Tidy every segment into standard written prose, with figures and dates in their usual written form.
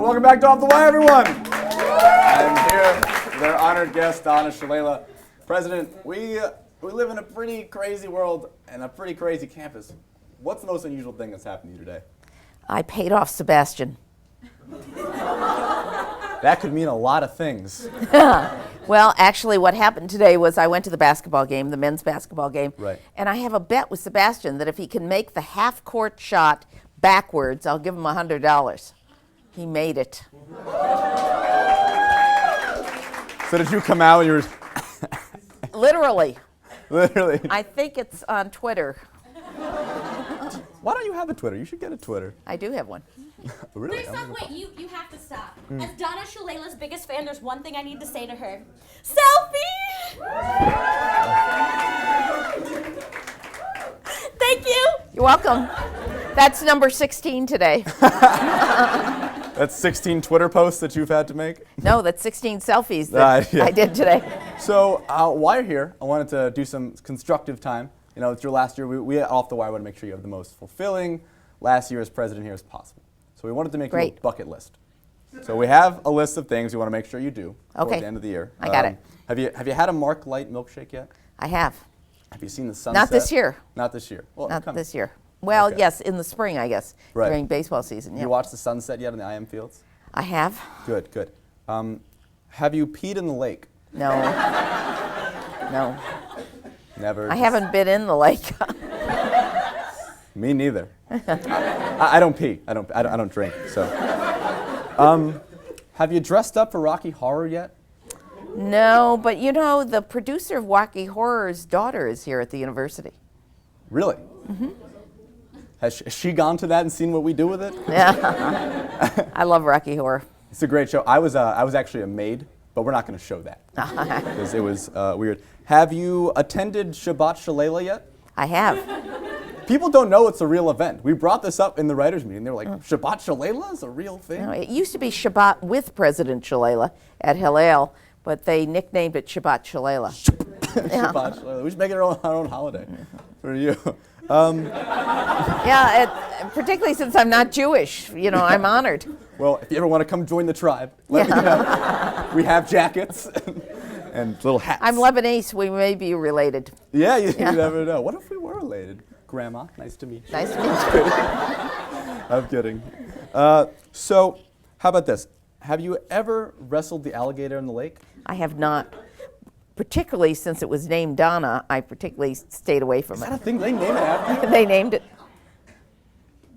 Welcome back to Off the Wire, everyone. I'm here with our honored guest, Donna Shalala. President, we live in a pretty crazy world and a pretty crazy campus. What's the most unusual thing that's happened to you today? I paid off Sebastian. That could mean a lot of things. Well, actually, what happened today was I went to the basketball game, the men's basketball game, Right. and I have a bet with Sebastian that if he can make the half-court shot backwards, I'll give him $100. He made it. So did you come out and you were... Literally. Literally. I think it's on Twitter. Why don't you have a Twitter? You should get a Twitter. I do have one. Really? Wait, stop, wait, you have to stop. As Donna Shalala's biggest fan, there's one thing I need to say to her. Selfie! Thank you! You're welcome. That's number 16 today. That's 16 Twitter posts that you've had to make? No, that's 16 selfies that Yeah. I did today. So while you're here, I wanted to do some constructive time. You know, it's your last year. We at Off the Wire want to make sure you have the most fulfilling last year as president here as possible. So we wanted to make a little bucket list. So we have a list of things we want to make sure you do before the end of the year. I got it. Have you had a Mark Light milkshake yet? I have. Have you seen the sunset? Not this year. Not this year. Well, Not this year. Well, Okay. yes, in the spring, I guess, Right. during baseball season. Yeah. You watched the sunset yet in the IM fields? I have. Good, good. Have you peed in the lake? No. No. Never. I haven't been in the lake. Me neither. I don't pee. I don't drink. So, have you dressed up for Rocky Horror yet? No, but you know, the producer of Rocky Horror's daughter is here at the university. Really? Mm-hmm. Has she gone to that and seen what we do with it? Yeah. I love Rocky Horror. It's a great show. I was actually a maid, but we're not going to show that because it was weird. Have you attended Shabbat Shalala yet? I have. People don't know it's a real event. We brought this up in the writers' meeting. They were like, Shabbat Shalala is a real thing? No, it used to be Shabbat with President Shalala at Hillel, but they nicknamed it Shabbat Shalala. Shabbat Shalala. We should make it our own holiday for you. Yeah, particularly since I'm not Jewish. You know, I'm honored. Well, if you ever want to come join the tribe, let me know. We have jackets and little hats. I'm Lebanese. We may be related. Yeah, you never know. What if we were related? Grandma, nice to meet you. Nice to meet you. I'm kidding. So, how about this? Have you ever wrestled the alligator in the lake? I have not. Particularly since it was named Donna, I particularly stayed away from Is it. that a thing? They name it after you? They named it.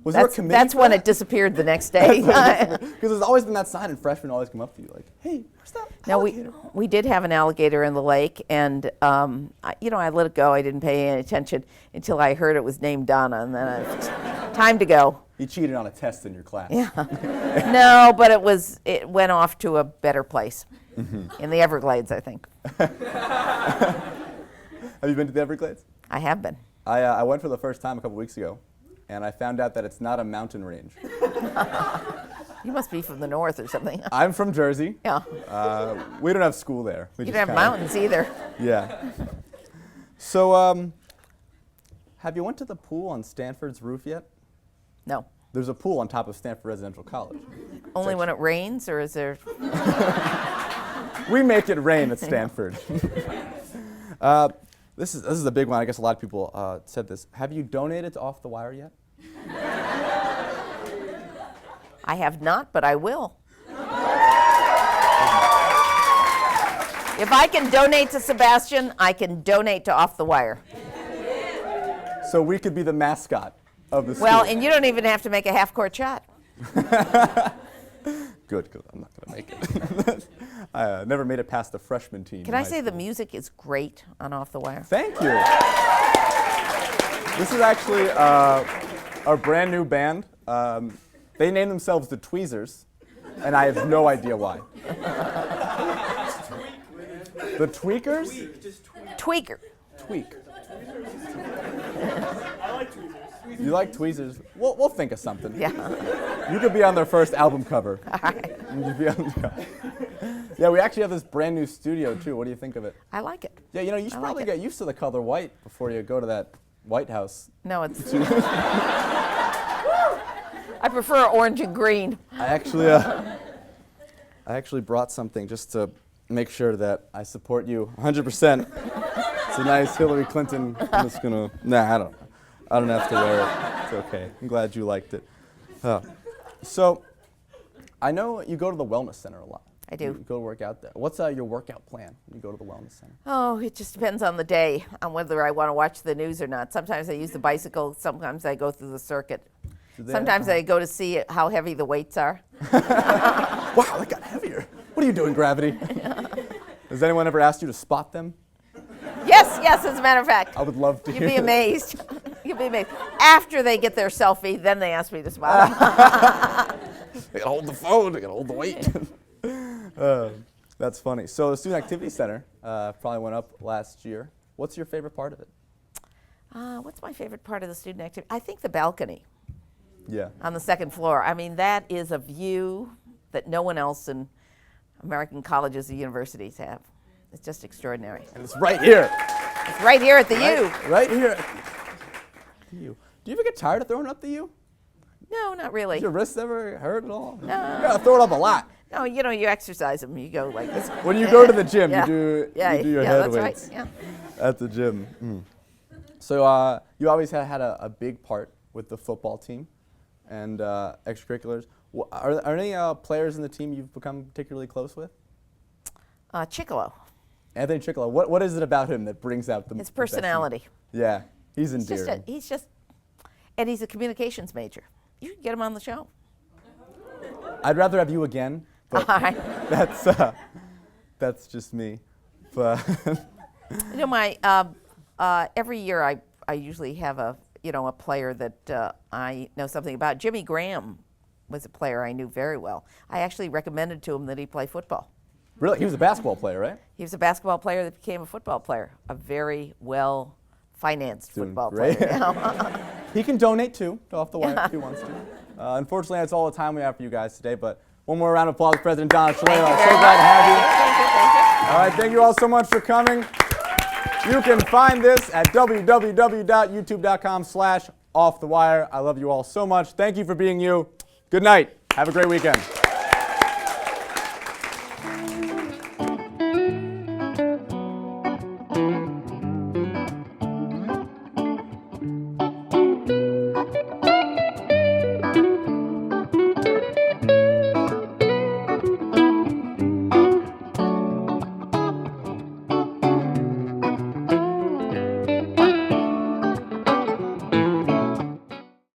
Was there a committee That's for when that? it disappeared the next day. Because there's always been that sign, and freshmen always come up to you like, "Hey, where's that No, alligator?" we did have an alligator in the lake, and I let it go. I didn't pay any attention until I heard it was named Donna, and then time to go. You cheated on a test in your class. Yeah. No, but it went off to a better place in the Everglades, I think. Have you been to the Everglades? I have been. I went for the first time a couple weeks ago, and I found out that it's not a mountain range. You must be from the north or something. I'm from Jersey. Yeah. We don't have school there. We You just don't have mountains either. Yeah. So, have you went to the pool on Stanford's roof yet? No. There's a pool on top of Stanford Residential College. Only when it rains, or is there? We make it rain at Stanford. This is a big one. I guess a lot of people said this. Have you donated to Off the Wire yet? I have not, but I will. If I can donate to Sebastian, I can donate to Off the Wire. So we could be the mascot of the school. Well, and you don't even have to make a half-court shot. Good, because I'm not going to make it. I never made it past the freshman team. Can I say the music is great on Off the Wire? Thank you. This is actually our brand new band. They named themselves the Tweezers, and I have no idea why. The Tweakers? Tweaker. Tweak. You like tweezers? We'll think of something. Yeah. You could be on their first album cover. All right. You could be on the cover. Yeah, we actually have this brand new studio too. What do you think of it? I like it. Yeah, you should probably get used to the color white before you go to that White House. No, it's. I prefer orange and green. I actually brought something just to make sure that I support you 100%. It's a nice Hillary Clinton. I'm just gonna. Nah, I don't have to wear it. It's okay. I'm glad you liked it. So, I know you go to the wellness center a lot. I do. You go to work out there. What's your workout plan when you go to the wellness center? Oh, it just depends on the day, on whether I want to watch the news or not. Sometimes I use the bicycle. Sometimes I go through the circuit. Sometimes I go to see how heavy the weights are. Wow, they got heavier. What are you doing, Gravity? Has anyone ever asked you to spot them? Yes, as a matter of fact. I would love to You'd hear be that. amazed. You'd be amazed. After they get their selfie, then they ask me to spot them. They gotta hold the phone, they gotta hold the weight. That's funny. So the Student Activity Center probably went up last year. What's your favorite part of it? What's my favorite part of the student activity? I think the balcony Yeah. on the second floor. I mean, that is a view that no one else in American colleges or universities have. It's just extraordinary. And it's right here. It's right here at the U. Right here. The U. Do you ever get tired of throwing up the U? No, not really. Does your wrists ever hurt at all? No. You gotta throw it up a lot. No, you exercise them. You go like this. When you go to the gym, Yeah. you do your head that's weights right. Yeah. at the gym. So you always had a big part with the football team and extracurriculars. Are there any players in the team you've become particularly close with? Chicolo. Anthony Chicola. What is it about him that brings out the His best in you? personality. Yeah, he's endearing. And he's a communications major. You should get him on the show. I'd rather have you again, but All right. that's just me. But My every year I usually have a player that I know something about. Jimmy Graham was a player I knew very well. I actually recommended to him that he play football. really, he was a basketball player, right? He was a basketball player that became a football player, a very well-financed Doing football great. player. He can donate too to Off the Wire if he wants to. Unfortunately, that's all the time we have for you guys today. But one more round of applause, President Donna Shalala. Thank you So very glad to have you. Thank you. All right, thank you all so much for coming. You can find this at www.youtube.com/offthewire. I love you all so much. Thank you for being you. Good night. Have a great weekend.